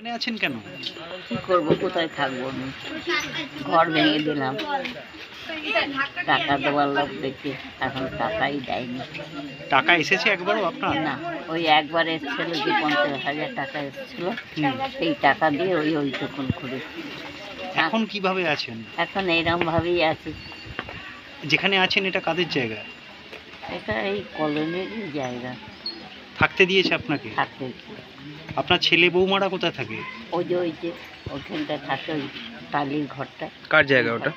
এখানে আছেন কেন? কি করব, কোথায় থাকবো আমি? ঘর ভেঙে দিলাম, টাকা দেওয়ার লোক দেখে এখন টাকাই দেয়নি। টাকা এসেছে একবারও আপনার? না, ওই একবার এসেছিল যে 50,000 টাকা এসেছিল, সেই টাকা দিয়ে ওইটুকুন করেছি। এখন কিভাবে আছেন? এখন এইরকম ভাবেই আছি। যেখানে আছেন এটা কাদের জায়গা? এটা এই কলোনিরই জায়গা, থাকতে দিয়েছে আপনাকে? থাকতে। আপনার ছেলে বৌমারা কোথায় থাকে? ওই যে ওখানটা থাকে, ওই টালির ঘরটা। কার জায়গা ওটা?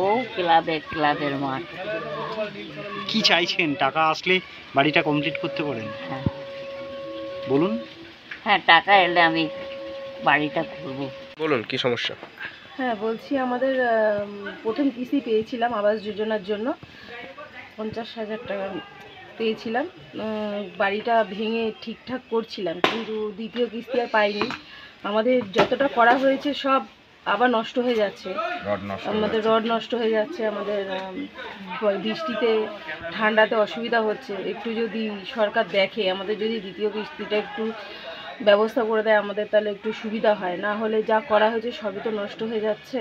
ও ক্লাবের মাঠ। কি চাইছেন? টাকা আসলে বাড়িটা কমপ্লিট করতে পারেন? হ্যাঁ বলুন। হ্যাঁ, টাকা এলে আমি বাড়িটা করবো। বলুন কি সমস্যা? হ্যাঁ বলছি, আমাদের প্রথম কিস্তি পেয়েছিলাম আবাস যোজনার জন্য, 50,000 টাকা পেয়েছিলাম। বাড়িটা ভেঙে ঠিকঠাক করছিলাম, কিন্তু দ্বিতীয় কিস্তি আর পাইনি। আমাদের যতটা করা হয়েছে সব আবার নষ্ট হয়ে যাচ্ছে। আমাদের রড নষ্ট হয়ে যাচ্ছে, আমাদের বৃষ্টিতে ঠান্ডাতে অসুবিধা হচ্ছে। একটু যদি সরকার দেখে, আমাদের যদি দ্বিতীয় কিস্তিটা একটু ব্যবস্থা করে দেয় আমাদের, তাহলে একটু সুবিধা হয়। না হলে যা করা হয়েছে সবই তো নষ্ট হয়ে যাচ্ছে।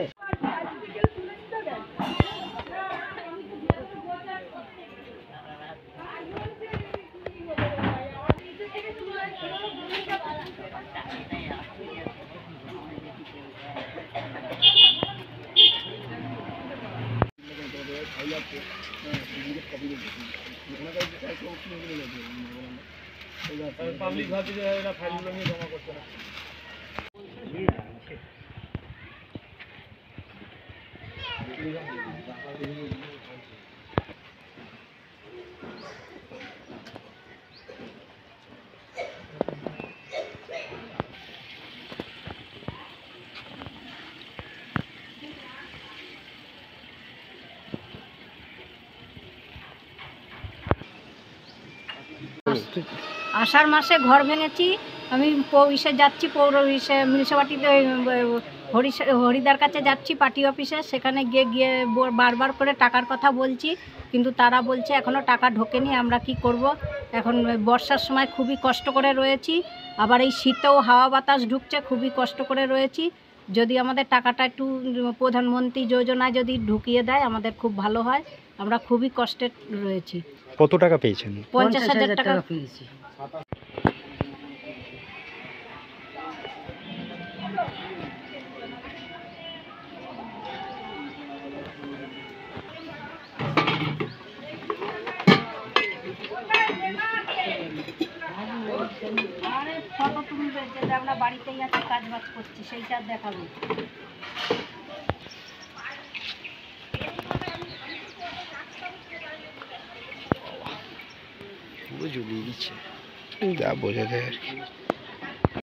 পাবলিক ভাবছে যে এরা ফাইলগুলো নিয়ে জমা করছে না। আষাঢ় মাসে ঘর ভেঙেছি আমি। যাচ্ছি পৌর মিউনিসিপালিটিতে, হরিদার কাছে যাচ্ছি পার্টি অফিসে। সেখানে গিয়ে বারবার করে টাকার কথা বলছি, কিন্তু তারা বলছে এখনও টাকা ঢোকেনি। আমরা কি করব? এখন বর্ষার সময় খুবই কষ্ট করে রয়েছি, আবার এই শীতেও হাওয়া বাতাস ঢুকছে, খুবই কষ্ট করে রয়েছি। যদি আমাদের টাকাটা একটু প্রধানমন্ত্রী যোজনায় যদি ঢুকিয়ে দেয় আমাদের খুব ভালো হয়। আমরা খুবই কষ্টে রয়েছি। কত টাকা পেয়েছেন? 50,000 টাকা পেয়েছি। আরে ফটো তুলবে, যে আমরা বাড়িতেই আছি, কাজ বাজ করছি, সেইটা দেখাবো। পুরো জ্বলিয়ে দিচ্ছে, যা বোঝা যায় আর কি।